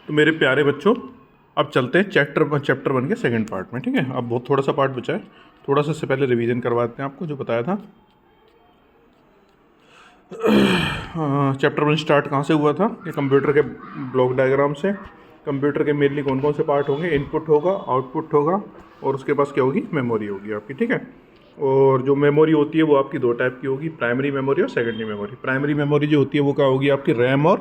तो मेरे प्यारे बच्चों, अब चलते हैं चैप्टर 1 के सेकंड पार्ट में। ठीक है, अब बहुत थोड़ा सा पार्ट बचा है, थोड़ा सा इससे पहले रिवीजन करवाते हैं आपको जो बताया था। चैप्टर 1 स्टार्ट कहाँ से हुआ था कि कंप्यूटर के ब्लॉक डायग्राम से। कंप्यूटर के मेनली कौन कौन से पार्ट होंगे, इनपुट होगा, आउटपुट होगा, और उसके पास क्या होगी, मेमोरी होगी आपकी। ठीक है, और जो मेमोरी होती है वो आपकी दो टाइप की होगी, प्राइमरी मेमोरी और सेकेंडरी मेमोरी। प्राइमरी मेमोरी जो होती है वो क्या होगी, आपकी रैम और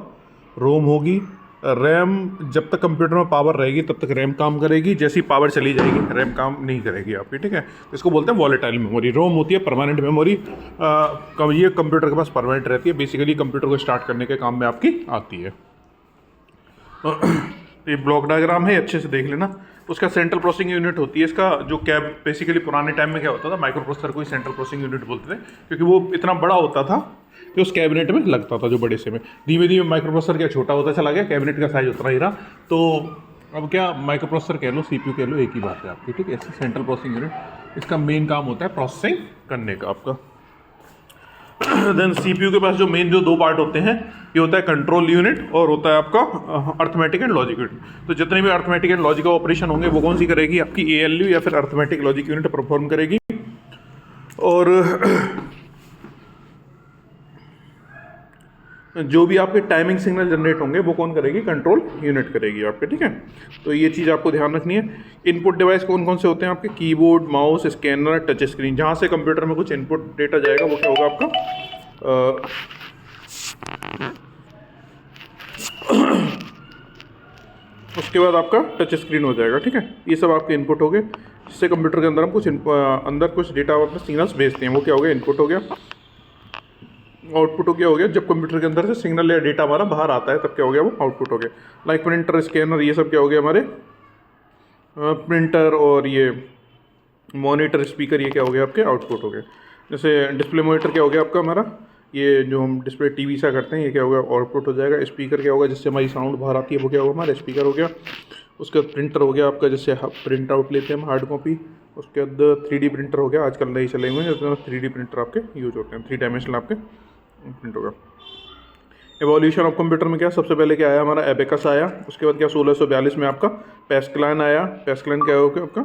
रोम होगी। रैम, जब तक कंप्यूटर में पावर रहेगी तब तक रैम काम करेगी, जैसी पावर चली जाएगी रैम काम नहीं करेगी आपकी। ठीक है, इसको बोलते हैं वॉलेटाइल मेमोरी। रोम होती है परमानेंट मेमोरी, ये कंप्यूटर के पास परमानेंट रहती है, बेसिकली कंप्यूटर को स्टार्ट करने के काम में आपकी आती है। तो ये ब्लॉक डायग्राम है, अच्छे से देख लेना। उसका सेंट्रल प्रोसेसिंग यूनिट होती है इसका, जो कैब बेसिकली पुराने टाइम में क्या होता था, माइक्रो प्रोसेसर को ही सेंट्रल प्रोसेसिंग यूनिट बोलते थे, क्योंकि वो इतना बड़ा होता था कि उस कैबिनेट में लगता था, जो बड़े से में। धीमे धीमे माइक्रो प्रोसेसर क्या छोटा होता चला गया, कैबिनेट का साइज उतना ही रहा। तो अब क्या, माइक्रो प्रोसेसर कह लो, सीपीयू कह लो, एक ही बात है आपकी। ठीक है, सेंट्रल प्रोसेसिंग यूनिट, इसका मेन काम होता है प्रोसेसिंग करने का आपका। देन सीपीयू के पास जो मेन जो दो पार्ट होते हैं, ये होता है कंट्रोल यूनिट और होता है आपका अर्थमेटिक एंड लॉजिक यूनिट। तो जितने भी अर्थमेटिक एंड लॉजिक ऑपरेशन होंगे वो कौन सी करेगी, आपकी एएलयू या फिर अर्थमेटिक लॉजिक यूनिट परफॉर्म करेगी। और जो भी आपके टाइमिंग सिग्नल जनरेट होंगे वो कौन करेगी, कंट्रोल यूनिट करेगी आपके। ठीक है, तो ये चीज़ आपको ध्यान रखनी है। इनपुट डिवाइस कौन कौन से होते हैं आपके, keyboard, mouse, scanner, touch screen. जहाँ से कंप्यूटर में कुछ इनपुट डेटा जाएगा वो क्या होगा आपका, उसके बाद आपका टच स्क्रीन हो जाएगा। ठीक है, ये सब आपके इनपुट हो गए, जिससे कंप्यूटर के अंदर हम कुछ अंदर कुछ डेटा अपने सिग्नल्स भेजते हैं, वो क्या हो गया, इनपुट हो गया। आउटपुट हो गया जब कंप्यूटर के अंदर से सिग्नल या डेटा हमारा बाहर आता है तब क्या हो गया, वो आउटपुट हो गया। लाइक प्रिंटर, स्कैनर, ये सब क्या हो गया हमारे, प्रिंटर और ये मॉनिटर, स्पीकर, ये क्या हो गया आपके, आउटपुट हो गए। जैसे डिस्प्ले मॉनिटर क्या हो गया आपका हमारा, ये जो हम डिस्प्ले टीवी सा करते हैं, ये क्या होगा, आउटपुट हो जाएगा। स्पीकर क्या होगा, जिससे हमारी साउंड बाहर आती है, वो क्या होगा, हमारा स्पीकर हो गया। उसके बाद प्रिंटर हो गया आपका, जिससे प्रिंट आउट लेते हैं हम हार्ड कॉपी। उसके बाद 3D प्रिंटर हो गया, आजकल नए चले हुए हैं जिसमें 3D प्रिंटर आपके यूज होते हैं, 3 डायमेंशनल आपके प्रिंट होगा। एवोल्यूशन ऑफ कंप्यूटर में क्या, सबसे पहले क्या आया हमारा, एबेकस आया। उसके बाद क्या 1642 में आपका पैस्कलाइन आया। पैस्कलाइन क्या होगा आपका,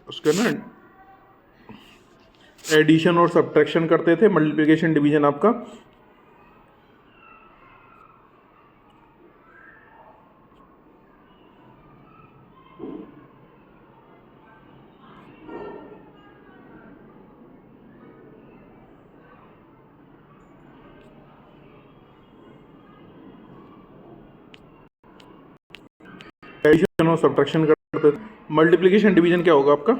उसका ना एडिशन और सब्ट्रैक्शन करते थे, मल्टीप्लिकेशन डिवीजन आपका। एडिशन और सब्ट्रैक्शन करते थे। मल्टीप्लिकेशन डिवीजन क्या होगा आपका,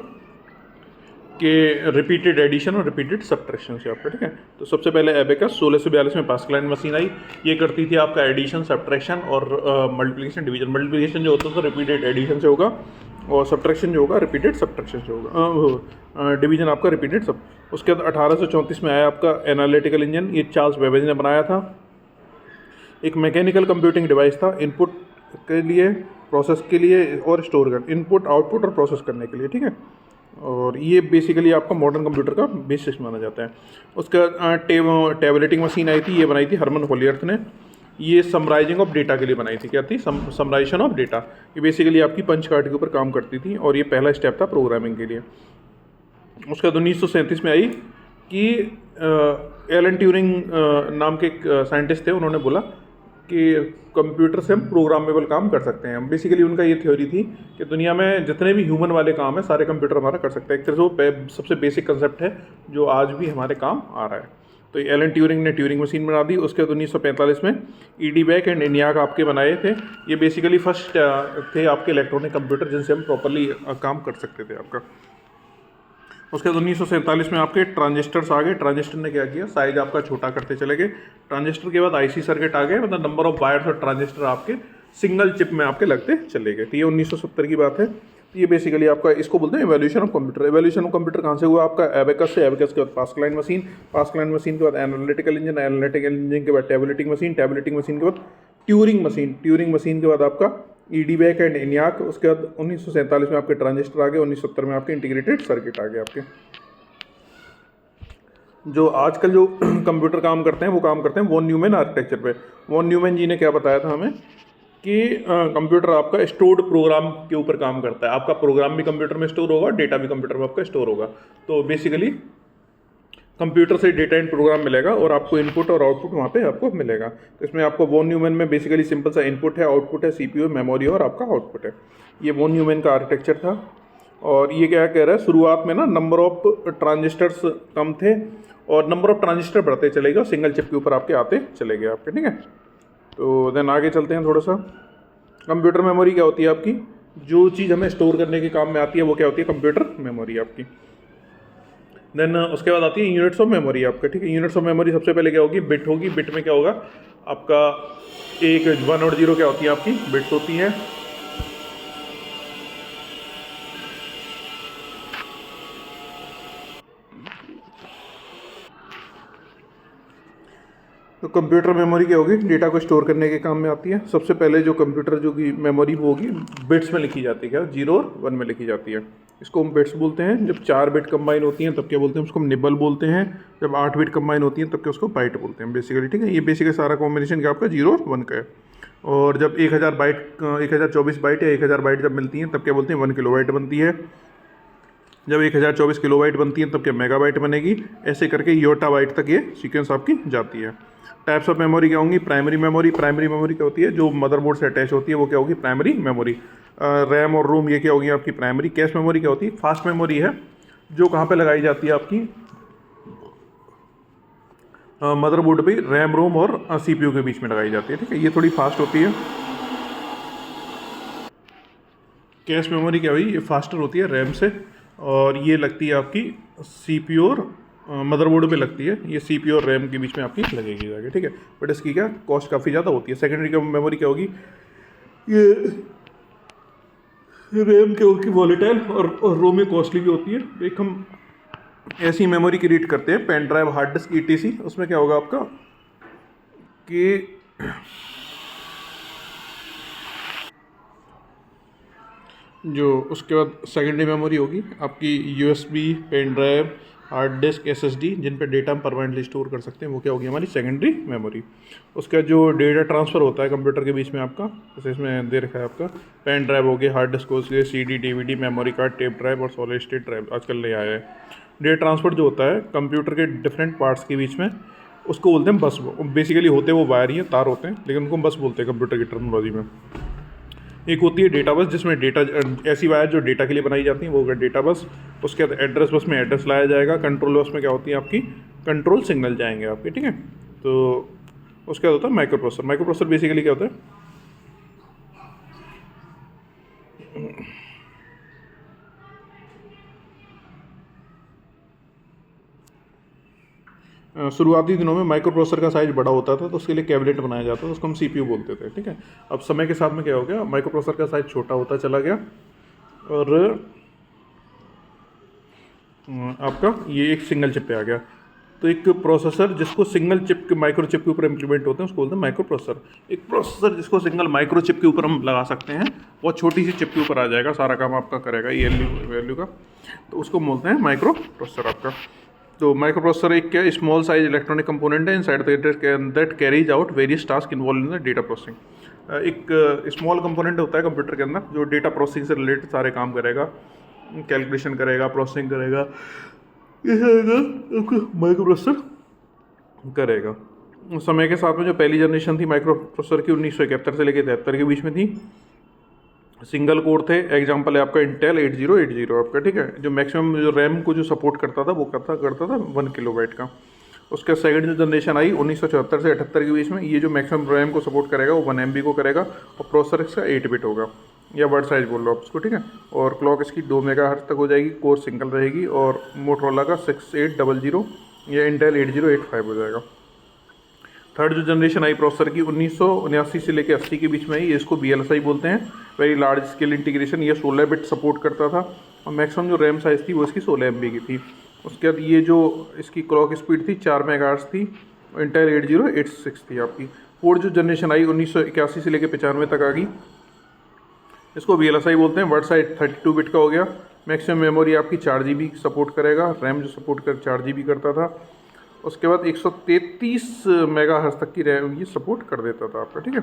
कि रिपीटेड एडिशन और रिपीटेड सब्ट्रैक्शन से आपका। ठीक है, तो सबसे पहले एबेकस 1642 में पास्कलाइन मशीन आई, ये करती थी आपका एडिशन, सब्ट्रैक्शन और मल्टीप्लिकेशन डिवीजन। मल्टीप्लिकेशन जो होता था रिपीटेड एडिशन से होगा, और सब्ट्रैक्शन जो होगा रिपीटेड सब्ट्रैक्शन से होगा, डिवीजन आपका रिपीटेड सब। उसके बाद 1834 में आया आपका एनालिटिकल इंजन, ये चार्ल्स बेबेज ने बनाया था। एक मैकेनिकल कंप्यूटिंग डिवाइस था, इनपुट के लिए, प्रोसेस के लिए और स्टोर कर, इनपुट, आउटपुट और प्रोसेस करने के लिए। ठीक है, और ये बेसिकली आपका मॉडर्न कंप्यूटर का बेसिस माना जाता है। उसका टैबलेटिंग मशीन आई थी, ये बनाई थी हरमन होलियर्थ ने। ये समराइजिंग ऑफ डेटा के लिए बनाई थी, क्या थी, समराइजेशन ऑफ डेटा। ये बेसिकली आपकी पंच कार्ड के ऊपर काम करती थी, और ये पहला स्टेप था प्रोग्रामिंग के लिए। उसका 1937 में आई कि एलन ट्यूरिंग नाम के एक साइंटिस्ट थे, उन्होंने बोला कि कंप्यूटर से हम प्रोग्रामेबल काम कर सकते हैं। बेसिकली उनका ये थ्योरी थी कि दुनिया में जितने भी ह्यूमन वाले काम है सारे कंप्यूटर हमारा कर सकते हैं। एक तरह से वो सबसे बेसिक कंसेप्ट है जो आज भी हमारे काम आ रहा है। तो एलन ट्यूरिंग ने ट्यूरिंग मशीन बना दी। उसके बाद 1945 में ईडीबैक एंड ENIAC आपके बनाए थे। ये बेसिकली फर्स्ट थे आपके इलेक्ट्रॉनिक कंप्यूटर जिनसे हम प्रॉपरली काम कर सकते थे आपका। उसके बाद 1947 में आपके ट्रांजिस्टर्स आ गए। ट्रांजिस्टर ने क्या किया, साइज आपका छोटा करते चले गए। ट्रांजिस्टर के बाद IC सर्किट आ गए, मतलब नंबर ऑफ वायर्स और ट्रांजिस्टर आपके सिंगल चिप में आपके लगते चले गए। तो ये 1970 की बात है। तो ये बेसिकली आपका, इसको बोलते हैं evolution of computer. Evolution of computer कहाँ से हुआ आपका, एबेकस से। एबेकस के बाद पास्कलाइन मशीन, पास्कलाइन मशीन के बाद एनालिटिकल इंजन, एनालिटिकल इंजन के बाद टैबलेटिंग मशीन, टैबलेटिंग मशीन के बाद ट्यूरिंग मशीन, ट्यूरिंग मशीन के बाद आपका ईडीबैक एंड ENIAC। उसके बाद 1947 में आपके ट्रांजिस्टर आ गए। 1970 में आपके इंटीग्रेटेड सर्किट आ गए आपके। जो आजकल जो कंप्यूटर काम करते हैं वो काम करते हैं वॉन न्यूमैन आर्किटेक्चर पे। वॉन न्यूमैन जी ने क्या बताया था हमें कि कंप्यूटर आपका स्टोर्ड प्रोग्राम के ऊपर काम करता है। आपका प्रोग्राम भी कंप्यूटर में स्टोर होगा, डेटा भी कंप्यूटर में आपका स्टोर होगा। तो बेसिकली कंप्यूटर से डेटा एंड प्रोग्राम मिलेगा और आपको इनपुट और आउटपुट वहाँ पे आपको मिलेगा। तो इसमें आपको वॉन न्यूमैन में बेसिकली सिंपल सा इनपुट है, आउटपुट है, सीपीयू, मेमोरी और आपका आउटपुट है। ये वॉन न्यूमैन का आर्किटेक्चर था। और ये क्या कह रहा है, शुरुआत में ना नंबर ऑफ ट्रांजिस्टर्स कम थे और नंबर ऑफ ट्रांजिस्टर बढ़ते चले गए, सिंगल चिप के ऊपर आपके आते चले गए आपके, ठीक है। तो देन आगे चलते हैं थोड़ा सा। कंप्यूटर मेमोरी क्या होती है आपकी, जो चीज़ हमें स्टोर करने के काम में आती है वो क्या होती है, कंप्यूटर मेमोरी आपकी। देन उसके बाद आती है यूनिट्स ऑफ मेमोरी आपका, ठीक है। यूनिट्स ऑफ मेमोरी सबसे पहले क्या होगी, बिट होगी। बिट में क्या होगा आपका, एक 1 और 0 क्या होती है आपकी बिट्स होती हैं। तो कंप्यूटर मेमोरी क्या होगी, डेटा को स्टोर करने के काम में आती है। सबसे पहले जो कंप्यूटर जो की मेमोरी वो होगी बिट्स में लिखी जाती है, क्या 0 और 1 में लिखी जाती है। इसको हम बिट्स बोलते हैं। जब 4 बिट कंबाइन होती हैं तब क्या बोलते हैं, उसको हम निबल बोलते हैं। जब 8 बिट कंबाइन होती हैं तब क्या उसको बाइट बोलते हैं बेसिकली, ठीक है। ये बेसिकली सारा कॉम्बिनेशन क्या आपका 0 और 1 का है। और जब 1024 बाइट या 1000 बाइट जब मिलती हैं तब क्या बोलते हैं 1 किलोबाइट बनती है। जब 1024 किलोबाइट बनती है तब क्या मेगाबाइट बनेगी। ऐसे करके योटा बाइट तक ये सीक्वेंस आपकी जाती है। टाइप्स ऑफ मेमोरी क्या होंगी, प्राइमरी मेमोरी। प्राइमरी मेमोरी क्या होती है, जो मदरबोर्ड से अटैच होती है वो क्या होगी, प्राइमरी मेमोरी। रैम और रोम ये क्या होगी आपकी प्राइमरी। कैश मेमोरी क्या होती है, फास्ट मेमोरी है, जो कहाँ पे लगाई जाती है आपकी मदरबोर्ड पे, रैम रोम और सीपीयू के बीच में लगाई जाती है, ठीक है। ये थोड़ी फास्ट होती है। कैश मेमोरी क्या हुई, ये फास्टर होती है रैम से और ये लगती है आपकी सीपीयू और मदरबोर्ड पे लगती है। ये सीपीयू और रैम के बीच में आपकी लगेगी जाके, ठीक है। बट इसकी क्या कॉस्ट काफ़ी ज़्यादा होती है। सेकेंडरी मेमोरी क्या होगी, ये रैम क्या होगी वॉलेटाइल और रोम में कॉस्टली भी होती है। एक हम ऐसी मेमोरी क्रिएट करते हैं, pen drive, hard disk, ETC. उसमें क्या होगा आपका कि जो उसके बाद सेकेंडरी मेमोरी होगी आपकी USB, pen drive, hard disk, SSD, जिन पे डेटा हम परमानेंटली स्टोर कर सकते हैं, वो क्या होगी हमारी सेकेंडरी मेमोरी। उसका जो डेटा ट्रांसफ़र होता है कंप्यूटर के बीच में आपका, जैसे इसमें दे रखा है आपका पेन ड्राइव हो गया, हार्ड डिस्क हो गया, CD, DVD, memory card, tape drive और सॉलिड स्टेट ड्राइव आजकल ले आया है। डेटा ट्रांसफ़र जो होता है कंप्यूटर के डिफरेंट पार्ट्स के बीच में, उसको बोलते हैं बस। बेसिकली होते वो वायर ही हैं, तार होते हैं, लेकिन उनको बस बोलते हैं कंप्यूटर की टर्मिनोलॉजी में। एक होती है डेटा बस, जिसमें डेटा ऐसी वायर जो डेटा के लिए बनाई जाती है, वो होगा डेटा बस। उसके बाद एड्रेस बस में एड्रेस लाया जाएगा। कंट्रोल बस में क्या होती है आपकी कंट्रोल सिग्नल जाएंगे आपके, ठीक है। तो उसके बाद होता है micro processor. Micro processor basically क्या होता है, शुरुआती दिनों में माइक्रो प्रोसेसर का साइज बड़ा होता था तो उसके लिए कैबिनेट बनाया जाता था, उसको हम सीपीयू बोलते थे, ठीक है। अब समय के साथ में क्या हो गया, माइक्रो प्रोसेसर का साइज छोटा होता चला गया और आपका ये एक सिंगल चिप पे आ गया। तो एक प्रोसेसर जिसको सिंगल चिप के माइक्रो चिप के ऊपर इम्प्लीमेंट होते हैं उसको बोलते हैं माइक्रो प्रोसेसर। एक प्रोसेसर जिसको सिंगल माइक्रो चिप के ऊपर हम लगा सकते हैं, बहुत छोटी सी चिप के ऊपर आ जाएगा, सारा काम आपका करेगा ये वैल्यू का, तो उसको बोलते हैं माइक्रो प्रोसेसर आपका। तो माइक्रो प्रोसेसर एक क्या स्मॉल साइज इलेक्ट्रॉनिक कंपोनेंट है inside that carries out various task involve in the data processing. एक स्मॉल कंपोनेंट होता है कंप्यूटर के अंदर जो डेटा प्रोसेसिंग से रिलेटेड सारे काम करेगा, कैलकुलेशन करेगा, प्रोसेसिंग करेगा, ये माइक्रो प्रोसेसर करेगा। समय के साथ में जो पहली जनरेशन थी माइक्रो प्रोसेसर की 1971 से लेकर 73 के बीच में थी। सिंगल कोर थे, एग्जांपल है आपका इंटेल 8080 आपका, ठीक है। जो मैक्सिमम जो रैम को जो सपोर्ट करता था वो करता था 1 किलोबाइट का। उसका सेकंड जो जनरेशन आई 1974 से 78 के बीच में, ये जो मैक्सिमम रैम को सपोर्ट करेगा वो 1 MB को करेगा और प्रोसेसर इसका 8 बिट होगा या वर्ड साइज बोल लो आप उसको, ठीक है। और क्लॉक इसकी 2 मेगाहर्ट्ज तक हो जाएगी, कोर सिंगल रहेगी और मोटरोला का 6800 या इंटेल 8085 हो जाएगा। थर्ड जो जनरेशन आई प्रोसेसर की 1979 से लेकर 80 के बीच में आई, ये इसको VLSI बोलते हैं, वेरी लार्ज स्केल इंटीग्रेशन। ये 16 बिट सपोर्ट करता था और मैक्सिमम जो रैम साइज़ थी वो इसकी 16 MB की थी। उसके बाद ये जो इसकी क्लॉक स्पीड थी 4 मेगाहर्ट्ज थी, इंटेल 8086 थी आपकी। फोर्थ जो जनरेशन आई 1981 से लेकर 95 तक आ गई, इसको VLSI बोलते हैं, वर्ड साइज 32 बिट का हो गया। मैक्सिमम मेमोरी आपकी 4 GB सपोर्ट करेगा, रैम जो सपोर्ट कर 4 GB करता था। उसके बाद 133 मेगाहर्ट्ज़ तक की रैम ये सपोर्ट कर देता था आपका, ठीक है।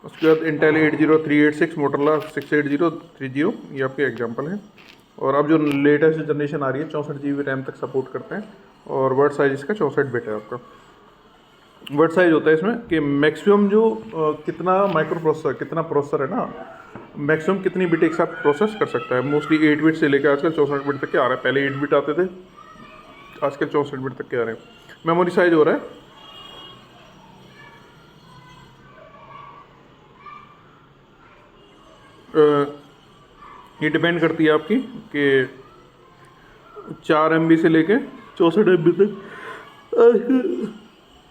उसके बाद इंटेल 80386, मोटोरोला 68030, ये आपके एग्जांपल हैं। और अब जो लेटेस्ट जनरेशन आ रही है 64 GB रैम तक सपोर्ट करते हैं। और वर्ड साइज इसका 64 बिट है आपका। वर्ड साइज होता है इसमें कि मैक्सिमम जो कितना माइक्रो प्रोसेसर, कितना प्रोसेसर है ना, मैक्सिमम कितनी बिट एक साथ प्रोसेस कर सकता है। मोस्टली 8 बिट से लेकर आजकल 64 बिट तक के आ रहे हैं। पहले 8 बिट आते थे, आजकल 64 बिट तक के आ रहे हैं। मेमोरी साइज हो रहा है ये डिपेंड करती है आपकी कि 4 MB से लेके 64 MB तक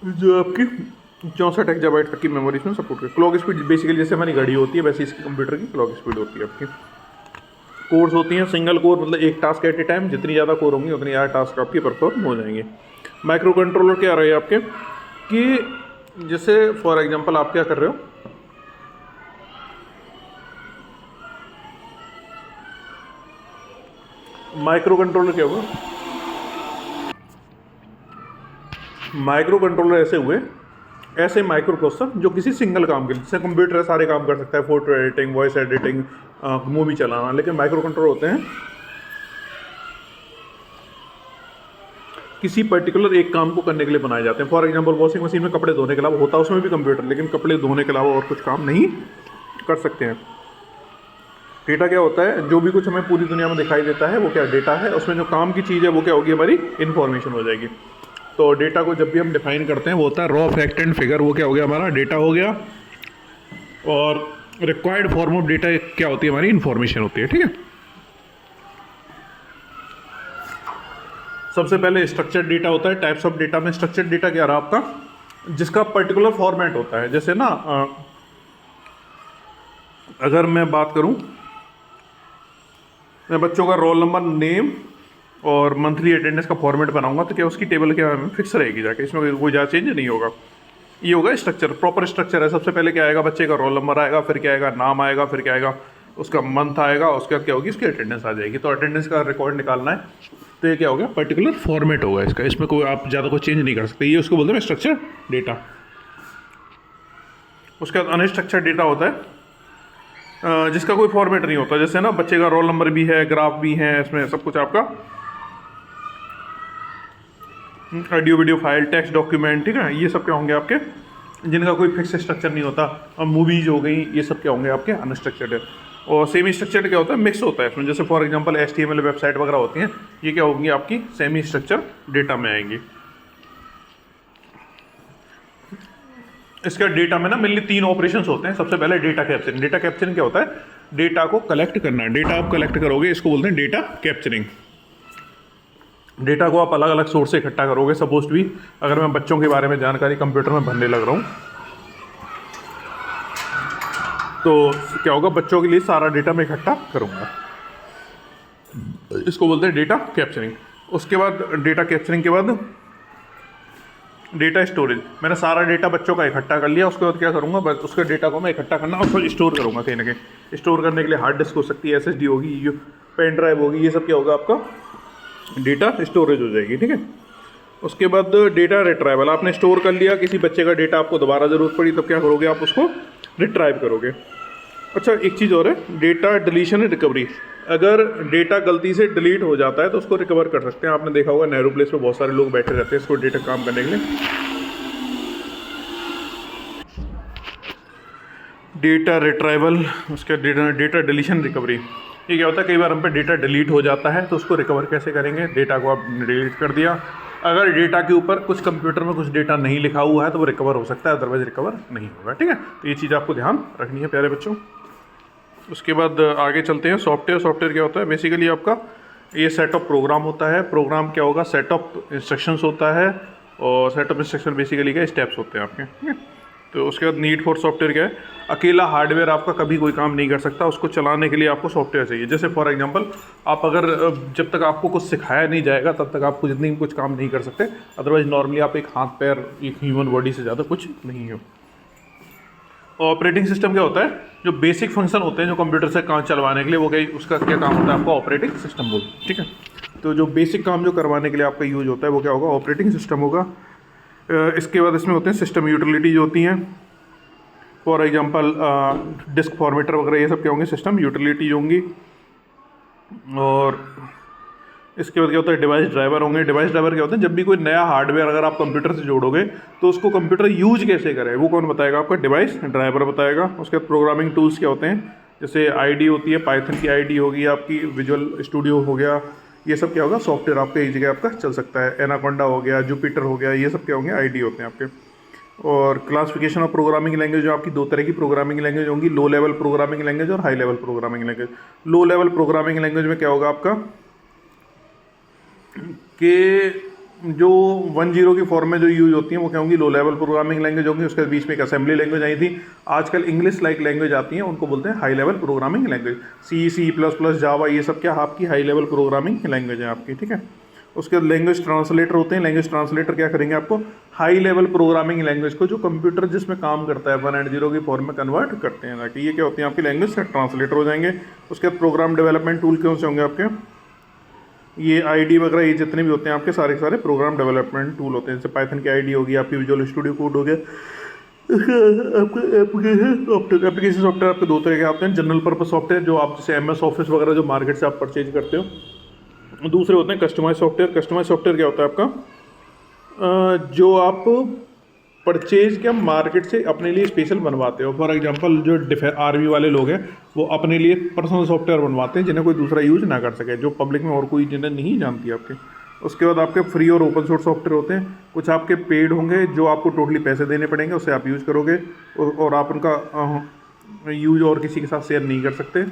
जो आपकी 64 एक्जाबाइट तक की मेमोरी इसमें सपोर्ट कर। क्लॉक स्पीड बेसिकली जैसे हमारी घड़ी होती है वैसे इसकी कंप्यूटर की क्लॉक स्पीड होती है आपकी। कोर्स होती हैं सिंगल कोर, मतलब एक टास्क एट ए टाइम, जितनी ज़्यादा कोर होंगी उतनी ज़्यादा टास्क आपकी परफॉर्म हो जाएंगे। माइक्रो कंट्रोलर क्या रहे आपके कि जैसे फॉर एग्जांपल आप क्या कर रहे हो, माइक्रो कंट्रोलर क्या हुआ, माइक्रो कंट्रोलर ऐसे हुए, ऐसे माइक्रो प्रोसेसर जो किसी सिंगल काम के लिए, जैसे कंप्यूटर सारे काम कर सकता है, photo editing, voice editing, movie चलाना, लेकिन माइक्रो कंट्रोलर होते हैं किसी पर्टिकुलर एक काम को करने के लिए बनाए जाते हैं। फॉर एग्जांपल वॉशिंग मशीन में कपड़े धोने के अलावा होता है उसमें भी कंप्यूटर, लेकिन कपड़े धोने के अलावा और कुछ काम नहीं कर सकते हैं। डेटा क्या होता है, जो भी कुछ हमें पूरी दुनिया में दिखाई देता है वो क्या डेटा है, उसमें जो काम की चीज़ है वो क्या होगी, हमारी इन्फॉर्मेशन हो जाएगी। तो डेटा को जब भी हम डिफाइन करते हैं वो होता है रॉ फैक्ट एंड फिगर, वो क्या हो गया हमारा डेटा हो गया। और रिक्वायर्ड फॉर्म ऑफ डेटा क्या होती है, हमारी इन्फॉर्मेशन होती है, ठीक है। सबसे पहले स्ट्रक्चर्ड डेटा होता है। टाइप्स ऑफ डेटा में स्ट्रक्चर्ड डेटा क्या रहा आपका, जिसका पर्टिकुलर फॉर्मेट होता है। जैसे ना अगर मैं बात करूं, मैं बच्चों का रोल नंबर, नेम और मंथली अटेंडेंस का फॉर्मेट बनाऊंगा तो क्या उसकी टेबल क्या फिक्स रहेगी जाके, इसमें कोई ज़्यादा चेंज नहीं होगा। ये होगा स्ट्रक्चर, प्रॉपर स्ट्रक्चर है। सबसे पहले क्या आएगा, बच्चे का रोल नंबर आएगा, फिर क्या आएगा, नाम आएगा, फिर क्या आएगा, उसका मंथ आएगा, उसके बाद क्या होगी, उसकी अटेंडेंस आ जाएगी। तो अटेंडेंस का रिकॉर्ड निकालना है तो ये क्या होगा, पर्टिकुलर फॉर्मेट होगा इसका, इसमें कोई आप ज़्यादा कोई चेंज नहीं कर सकते। ये उसको बोलते हैं स्ट्रक्चर डेटा। उसके बाद अनस्ट्रक्चर्ड डेटा होता है जिसका कोई फॉर्मेट नहीं होता। जैसे ना बच्चे का रोल नंबर भी है, ग्राफ भी है, इसमें सब कुछ आपका audio video file, text document, ठीक है, ये सब क्या होंगे आपके, जिनका कोई फिक्स स्ट्रक्चर नहीं होता। अब मूवीज हो गई, ये सब क्या होंगे आपके अनस्ट्रक्चर्ड है। और सेमी स्ट्रक्चर्ड क्या होता है, मिक्स होता है इसमें। जैसे फॉर एग्जांपल HTML वेबसाइट वगैरह होती हैं, ये क्या होंगी आपकी सेमी स्ट्रक्चर डेटा में आएंगी। इसका डेटा में ना मेनली 3 ऑपरेशंस होते हैं। सबसे पहले डेटा कैप्चरिंग। डेटा कैप्चरिंग क्या होता है, डेटा को कलेक्ट करना है। डेटा आप कलेक्ट करोगे, इसको बोलते हैं डेटा कैप्चरिंग। डेटा को आप अलग अलग सोर्स से इकट्ठा करोगे। सपोज भी अगर मैं बच्चों के बारे में जानकारी कंप्यूटर में भरने लग रहा हूँ तो क्या होगा, बच्चों के लिए सारा डेटा मैं इकट्ठा करूँगा, इसको बोलते हैं डेटा कैप्चरिंग। उसके बाद डेटा कैप्चरिंग के बाद डेटा स्टोरेज। मैंने सारा डेटा बच्चों का इकट्ठा कर लिया, उसके बाद क्या करूँगा, बस उसके डेटा को मैं इकट्ठा करना और उसको स्टोर करूँगा कहीं ना कहीं। स्टोर करने के लिए हार्ड डिस्क हो सकती है, SSD होगी, ये पेन ड्राइव होगी, ये सब क्या होगा आपका डेटा स्टोरेज हो जाएगी, ठीक है। उसके बाद डेटा रिट्राइवल। आपने स्टोर कर लिया, किसी बच्चे का डेटा आपको दोबारा ज़रूरत पड़ी तब क्या करोगे, आप उसको रिट्राइव करोगे। अच्छा, एक चीज़ और है, डेटा डिलीशन एंड रिकवरी। अगर डेटा गलती से डिलीट हो जाता है तो उसको रिकवर कर सकते हैं। आपने देखा होगा नेहरू प्लेस पे बहुत सारे लोग बैठे रहते हैं इसको डेटा काम करने के लिए। डेटा रिट्राइवल, उसका डेटा डिलीशन रिकवरी। ये क्या होता है, कई बार हम पे डेटा डिलीट हो जाता है तो उसको रिकवर कैसे करेंगे। डेटा को आप डिलीट कर दिया, अगर डेटा के ऊपर कुछ कंप्यूटर में कुछ डेटा नहीं लिखा हुआ है तो वो रिकवर हो सकता है, अदरवाइज रिकवर नहीं होगा, ठीक है। तो ये चीज़ आपको ध्यान रखनी है प्यारे बच्चों। उसके बाद आगे चलते हैं सॉफ्टवेयर। सॉफ्टवेयर क्या होता है, बेसिकली आपका ये सेट ऑफ प्रोग्राम होता है। प्रोग्राम क्या होगा, सेट ऑफ इंस्ट्रक्शंस होता है, और सेट ऑफ इंस्ट्रक्शन बेसिकली क्या स्टेप्स होते हैं आपके, ठीक है। तो उसके बाद नीड फॉर सॉफ्टवेयर क्या है, अकेला हार्डवेयर आपका कभी कोई काम नहीं कर सकता, उसको चलाने के लिए आपको सॉफ्टवेयर चाहिए। जैसे फॉर एग्जांपल आप अगर जब तक आपको कुछ सिखाया नहीं जाएगा तब तक आप कुछ काम नहीं कर सकते, अदरवाइज नॉर्मली आप एक हाथ पैर, एक ह्यूमन बॉडी से ज़्यादा कुछ नहीं हो। ऑपरेटिंग सिस्टम क्या होता है, जो बेसिक फंक्शन होते हैं जो कंप्यूटर से काम चलवाने के लिए, वो क्या, उसका क्या काम होता है आपका ऑपरेटिंग सिस्टम बोलते हैं, ठीक है। तो जो बेसिक काम जो करवाने के लिए आपका यूज होता है वो क्या होगा, ऑपरेटिंग सिस्टम होगा। इसके बाद इसमें होते हैं सिस्टम यूटिलिटीज होती हैं, फॉर एग्जांपल डिस्क फॉर्मेटर वगैरह, ये सब क्या होंगे, सिस्टम यूटिलिटीज होंगी। और इसके बाद क्या होता है, डिवाइस ड्राइवर होंगे। डिवाइस ड्राइवर क्या होते हैं, जब भी कोई नया हार्डवेयर अगर आप कंप्यूटर से जोड़ोगे तो उसको कंप्यूटर यूज कैसे करे वो कौन बताएगा, आपका डिवाइस ड्राइवर बताएगा। उसके बाद प्रोग्रामिंग टूल्स क्या होते हैं, जैसे आईडी होती है, पाइथन की आईडी होगी आपकी, विजुअल स्टूडियो हो गया, ये सब क्या होगा, सॉफ्टवेयर आपके एक जगह आपका चल सकता है। एनाकोंडा हो गया, जुपिटर हो गया, ये सब क्या होंगे, आईडी होते हैं आपके। और क्लासिफिकेशन ऑफ प्रोग्रामिंग लैंग्वेज, जो आपकी दो तरह की प्रोग्रामिंग लैंग्वेज होंगी, लो लेवल प्रोग्रामिंग लैंग्वेज और high level programming language. Low level programming language में क्या होगा आपका कि जो 10 की फॉर्म में जो यूज होती हैं वो क्या होंगी, लो लेवल प्रोग्रामिंग लैंग्वेज होंगी। उसके बीच में एक असेंबली लैंग्वेज आई थी, आजकल इंग्लिश लाइक लैंग्वेज आती हैं, उनको बोलते हैं high level programming language. C++, जावा, ये सब क्या आपकी हाई लेवल प्रोग्रामिंग लैंग्वेज है आपकी, ठीक है। उसके बाद लैंग्वेज ट्रांसलेटर होते हैं। लैंग्वेज ट्रांसलेटर क्या करेंगे, आपको हाई लेवल प्रोग्रामिंग लैंग्वेज को जो कंप्यूटर जिसमें काम करता है 1 and 0 की फॉर्म में कन्वर्ट करते हैं, ताकि ये क्या होती है आपकी लैंग्वेज से ट्रांसलेटर हो जाएंगे। उसके बाद प्रोग्राम डेवलपमेंट टूल कौन से होंगे आपके, ये आईडी वगैरह, ये जितने भी होते हैं आपके सारे के सारे प्रोग्राम डेवलपमेंट टूल होते हैं। जैसे पाइथन की आईडी होगी आपकी, विजुअल स्टूडियो कोड हो गया, आपके एप्लीकेशन सॉफ्टवेयर आपके दो तरह के आते हैं। जनरल पर्पस सॉफ्टवेयर जो आप जैसे MS ऑफिस वगैरह जो मार्केट से आप परचेज करते हो। दूसरे होते हैं कस्टमाइज सॉफ्टवेयर। कस्टमाइज सॉफ्टवेयर क्या होता है आपका, जो आप परचेज क्या मार्केट से अपने लिए स्पेशल बनवाते हो। फॉर एग्जांपल जो आर्मी वाले लोग हैं वो अपने लिए पर्सनल सॉफ्टवेयर बनवाते हैं जिन्हें कोई दूसरा यूज ना कर सके, जो पब्लिक में और कोई जिन्हें नहीं जानती आपके। उसके बाद आपके फ्री और ओपन सोर्स सॉफ्टवेयर होते हैं। कुछ आपके पेड होंगे जो आपको टोटली पैसे देने पड़ेंगे, उससे आप यूज़ करोगे और आप उनका यूज और किसी के साथ शेयर नहीं कर सकते।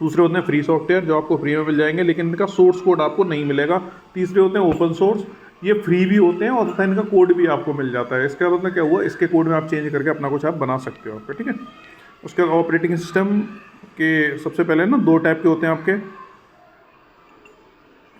दूसरे होते हैं फ्री सॉफ्टवेयर जो आपको फ्री में मिल जाएंगे लेकिन इनका सोर्स कोड आपको नहीं मिलेगा। तीसरे होते हैं ओपन सोर्स, ये फ्री भी होते हैं और तथा इनका कोड भी आपको मिल जाता है। इसका मतलब क्या हुआ, इसके कोड में आप चेंज करके अपना कुछ आप बना सकते हो आपका, ठीक है। उसके बाद ऑपरेटिंग सिस्टम के सबसे पहले ना 2 टाइप के होते हैं आपके।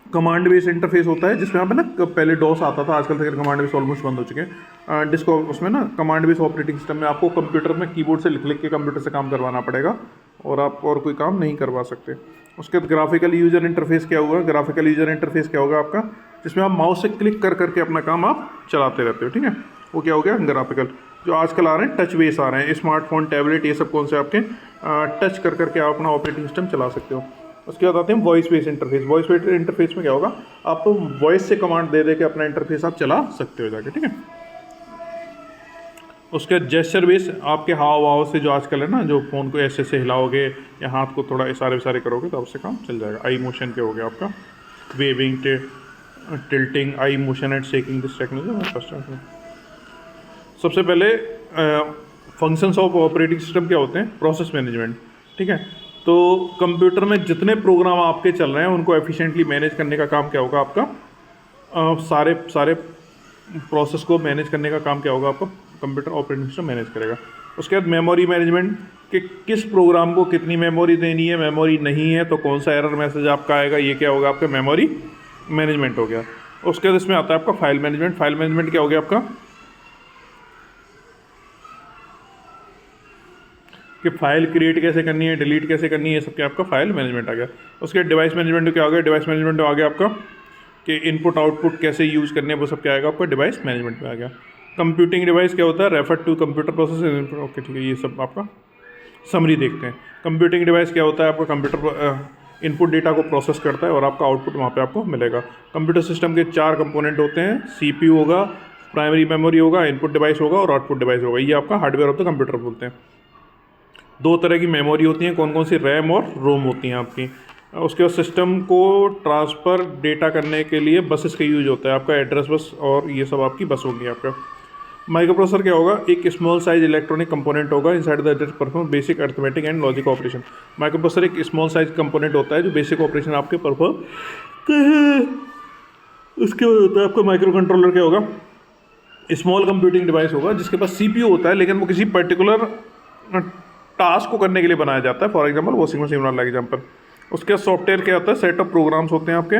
कमांड बेस इंटरफेस होता है जिसमें आप ना पहले डॉस आता था, आजकल तक कमांड बेस ऑलमोस्ट बंद हो चुके हैं। डिस्क उसमें ना कमांड बेस ऑपरेटिंग सिस्टम में आपको कंप्यूटर में कीबोर्ड से लिख लिख के कंप्यूटर से काम करवाना पड़ेगा और आप और कोई काम नहीं करवा सकते। उसके बाद ग्राफिकल यूजर इंटरफेस क्या होगा, ग्राफिकल यूजर इंटरफेस क्या होगा आपका, जिसमें आप माउस से क्लिक कर करके अपना काम आप चलाते रहते हो, ठीक है। वो क्या हो गया ग्राफिकल। जो आजकल आ रहे हैं टच बेस आ रहे हैं, स्मार्टफोन, टैबलेट, ये सब कौन से आपके टच कर करके आप अपना ऑपरेटिंग सिस्टम चला सकते हो। उसके बाद आते हैं voice base interface. Voice base interface में क्या होगा, आप वॉइस से कमांड दे दे के अपना इंटरफेस आप चला सकते हो जाके, ठीक है। उसके जेस्चर बेस आपके हाव भाव से जो आजकल है ना, जो फ़ोन को ऐसे से हिलाओगे या हाथ को थोड़ा इशारे विशारे करोगे तो आपसे काम चल जाएगा। आई मोशन के हो गया आपका, waving, tilting, eye motion and shaking, this technology. सबसे पहले फंक्शंस ऑफ ऑपरेटिंग सिस्टम क्या होते हैं, प्रोसेस मैनेजमेंट, ठीक है। तो कंप्यूटर में जितने प्रोग्राम आपके चल रहे हैं उनको एफिशिएंटली मैनेज करने का काम क्या होगा आपका, सारे प्रोसेस को मैनेज करने का काम क्या होगा आपका, कंप्यूटर ऑपरेटिंग सिस्टम मैनेज करेगा। उसके बाद मेमोरी मैनेजमेंट, कि किस प्रोग्राम को कितनी मेमोरी देनी है, मेमोरी नहीं है तो कौन सा एरर मैसेज आपका आएगा, ये क्या होगा आपका मेमोरी मैनेजमेंट हो गया। उसके बाद इसमें आता है आपका फाइल मैनेजमेंट। फाइल मैनेजमेंट क्या हो गया आपका, कि फाइल क्रिएट कैसे करनी है, डिलीट कैसे करनी है, ये सब क्या आपका फाइल मैनेजमेंट आ गया। उसके डिवाइस मैनेजमेंट क्या हो गया, डिवाइस मैनेजमेंट आ गया आपका कि इनपुट आउटपुट कैसे यूज़ करने हैं, वो सब क्या आएगा आपका डिवाइस मैनेजमेंट में आ गया। कंप्यूटिंग डिवाइस क्या होता है, refer to computer process, okay ठीक है, ये सब आपका समरी देखते हैं। कंप्यूटिंग डिवाइस क्या होता है, आपका कंप्यूटर इनपुट डेटा को प्रोसेस करता है और आपका आउटपुट वहाँ पे आपको मिलेगा। कंप्यूटर सिस्टम के 4 कंपोनेंट होते हैं, CPU होगा, प्राइमरी मेमोरी होगा, इनपुट डिवाइस होगा और आउटपुट डिवाइस होगा। ये आपका हार्डवेयर ऑफ द कंप्यूटर बोलते हैं। 2 तरह की मेमोरी होती हैं, कौन कौन सी, रैम और रोम होती हैं आपकी। उसके बाद सिस्टम को ट्रांसफ़र डेटा करने के लिए बसेस का यूज होता है, आपका एड्रेस बस और ये सब आपकी बस होगी आपका। माइक्रो प्रोसेसर क्या होगा, एक स्मॉल साइज इलेक्ट्रॉनिक कंपोनेंट होगा inside the perform basic arithmetic and logic operation. Micro processor एक स्मॉल साइज कंपोनेंट होता है जो बेसिक ऑपरेशन आपके परफॉर्म। उसके बाद होता है आपका माइक्रो कंट्रोलर क्या होगा, स्मॉल कंप्यूटिंग डिवाइस होगा जिसके पास CPU होता है लेकिन वो किसी पर्टिकुलर टास्क को करने के लिए बनाया जाता है, फॉर एग्जांपल वॉशिंग मशीन वाला एग्जांपल। उसके सॉफ्टवेयर क्या होता है, सेट ऑफ प्रोग्राम्स होते हैं आपके,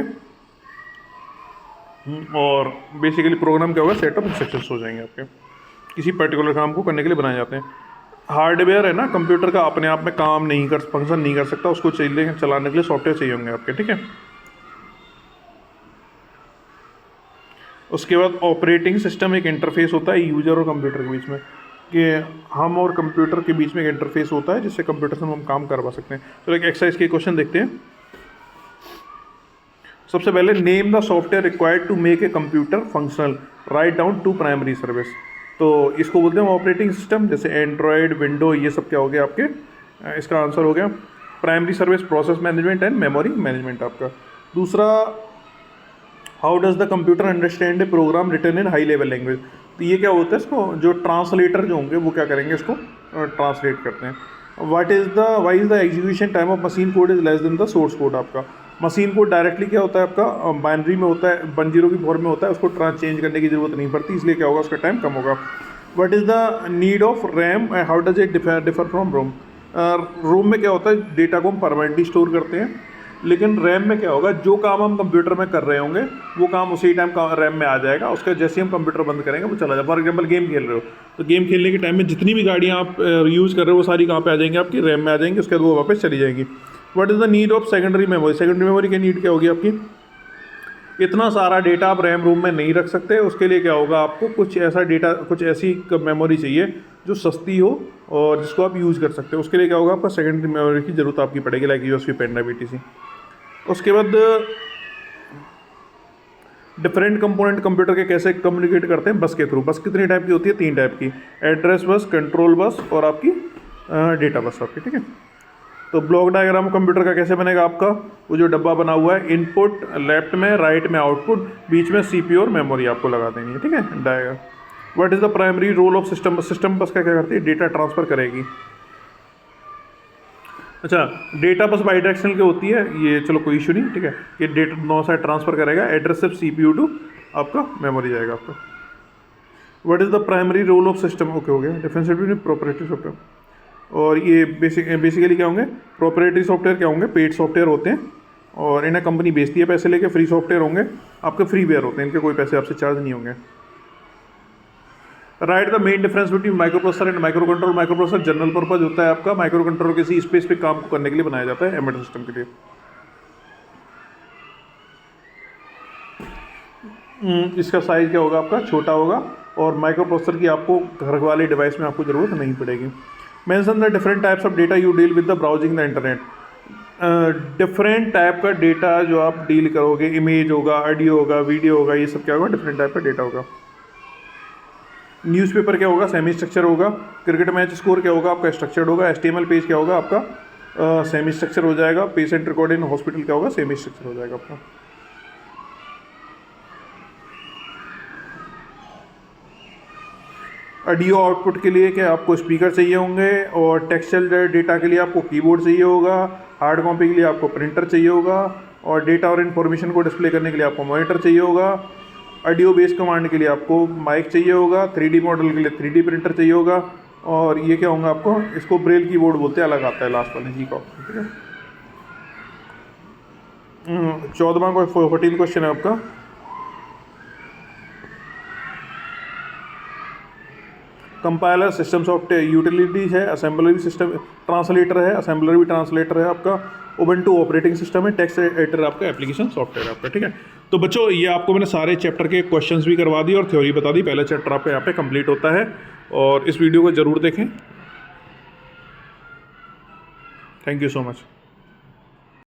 और बेसिकली प्रोग्राम क्या होगा, सेट ऑफ इंस्ट्रक्शंस हो जाएंगे आपके, किसी पर्टिकुलर काम को करने के लिए बनाए जाते हैं। हार्डवेयर है ना कंप्यूटर का, अपने आप में काम नहीं कर फंक्शन नहीं कर सकता, उसको चलाने के लिए सॉफ्टवेयर चाहिए होंगे आपके, ठीक है। उसके बाद ऑपरेटिंग सिस्टम एक इंटरफेस होता है यूजर और कंप्यूटर के बीच में, कि हम और कंप्यूटर के बीच में एक इंटरफेस होता है जिससे कंप्यूटर से हम काम करवा सकते हैं। तो एक एक्सरसाइज के क्वेश्चन देखते हैं। सबसे पहले name the software required to make a computer functional, write down to primary service. तो इसको बोलते हैं ऑपरेटिंग सिस्टम, जैसे एंड्रॉयड, विंडो, ये सब क्या हो गया आपके, इसका आंसर हो गया primary service, process management and memory management आपका। दूसरा, how does the computer understand a program written in high level language. तो ये क्या होता है, इसको जो ट्रांसलेटर जो होंगे वो क्या करेंगे, इसको ट्रांसलेट करते हैं। Why is the execution time of machine code is less than the source code. आपका मशीन कोड डायरेक्टली क्या होता है आपका बाइनरी में होता है, 1-0 की फॉर्म में होता है, उसको चेंज करने की जरूरत नहीं पड़ती, इसलिए क्या होगा, उसका टाइम कम होगा। What is the need of RAM, how does it differ from ROM. ROM में क्या होता है, डेटा को हम परमानेंटली स्टोर करते हैं, लेकिन रैम में क्या होगा, जो काम हम कंप्यूटर में कर रहे होंगे वो काम उसी टाइम रैम में आ जाएगा, उसका जैसे हम कंप्यूटर बंद करेंगे वो चला जाएगा। फॉर एग्जांपल गेम खेल रहे हो तो गेम खेलने के टाइम में जितनी भी गाड़ियाँ आप यूज़ कर रहे हो वो सारी कहाँ पे आ जाएंगी, आपकी रैम में आ जाएंगी, उसके बाद वो वापस चली जाएंगी। What is the need of secondary memory. Secondary memory की नीड क्या होगी आपकी, इतना सारा डेटा आप रैम रोम में नहीं रख सकते, उसके लिए क्या होगा, आपको कुछ ऐसा डेटा, कुछ ऐसी मेमोरी चाहिए जो सस्ती हो और जिसको आप यूज़ कर सकते हो। उसके लिए क्या होगा, आपका सेकेंडरी मेमोरी की ज़रूरत आपकी पड़ेगी, like USB, pen drive, etc। उसके बाद डिफरेंट कंपोनेंट कंप्यूटर के कैसे कम्युनिकेट करते हैं, बस के थ्रू। बस कितनी टाइप की होती है, 3 टाइप की, एड्रेस बस, कंट्रोल बस और आपकी डेटा बस आपकी, ठीक है। तो ब्लॉक डायग्राम कंप्यूटर का कैसे बनेगा, आपका वो जो डब्बा बना हुआ है, इनपुट लेफ्ट में, राइट में आउटपुट, बीच में सीपीयू और मेमोरी आपको लगा देनी है, ठीक है, diagram. What is the primary role of system bus. System bus क्या करती है, डेटा ट्रांसफ़र करेगी। अच्छा, डेटा बस बाई डायरेक्शनल की होती है, ये चलो कोई इशू नहीं, ठीक है, ये डेटा दोनों साइड ट्रांसफ़र करेगा, एड्रेस सिर्फ सीपीयू टू आपका मेमोरी जाएगा आपका। What is the primary role of system, okay हो गया। डिफरेंस बिटवीन प्रोप्राइटरी सॉफ्टवेयर और ये बेसिकली क्या होंगे, प्रोप्राइटरी सॉफ्टवेयर क्या होंगे, पेड सॉफ्टवेयर होते हैं और इन्हें कंपनी बेचती है पैसे लेके। फ्री सॉफ्टवेयर होंगे आपके फ्रीवेयर होते हैं, इनके कोई पैसे आपसे चार्ज नहीं होंगे। Right the main difference between micro processor and micro control. Micro processor general purpose होता है आपका, माइक्रो कंट्रोलर किसी स्पेसिफिक काम को करने के लिए बनाया जाता है, एम्बेडेड सिस्टम के लिए। इसका साइज क्या होगा, आपका छोटा होगा और माइक्रो प्रोसेसर की आपको घर वाले डिवाइस में आपको ज़रूरत नहीं पड़ेगी। Mention the different types of data you deal with the browsing the internet. Different type का डेटा जो आप डील करोगे, इमेज होगा, ऑडियो होगा, वीडियो होगा, ये सब क्या होगा, डिफरेंट टाइप का डेटा होगा। न्यूज़पेपर क्या होगा, सेमी स्ट्रक्चर होगा। क्रिकेट मैच स्कोर क्या होगा, आपका स्ट्रक्चर्ड होगा। एचटीएमएल पेज क्या होगा, आपका सेमी स्ट्रक्चर हो जाएगा। पेशेंट रिकॉर्ड इन हॉस्पिटल क्या होगा, सेमी स्ट्रक्चर हो जाएगा आपका। ऑडियो आउटपुट के लिए क्या आपको स्पीकर चाहिए होंगे और टेक्सचुअल डेटा के लिए आपको कीबोर्ड चाहिए होगा। हार्ड कॉपी के लिए आपको प्रिंटर चाहिए होगा और डेटा और इन्फॉर्मेशन को डिस्प्ले करने के लिए आपको मॉनिटर चाहिए होगा। ऑडियो बेस कमांड के लिए आपको माइक चाहिए होगा। 3D मॉडल के लिए 3D प्रिंटर चाहिए होगा। और ये क्या होगा, आपको इसको ब्रेल कीबोर्ड बोलते हैं, अलग आता है लास्ट वाले जी का, ठीक है। 14वां 14 क्वेश्चन है आपका। कंपाइलर सिस्टम सॉफ्टवेयर यूटिलिटीज है, असेंबलर भी सिस्टम ट्रांसलेटर है, असेंबलर भी ट्रांसलेटर है आपका। उबंटू ऑपरेटिंग सिस्टम है, टेक्स्ट एडिटर आपका एप्लीकेशन सॉफ्टवेयर है आपका, ठीक है। तो बच्चों ये आपको मैंने सारे चैप्टर के क्वेश्चंस भी करवा दिए और थ्योरी बता दी। पहला चैप्टर आपका यहाँ पे कंप्लीट होता है और इस वीडियो को ज़रूर देखें। Thank you so much.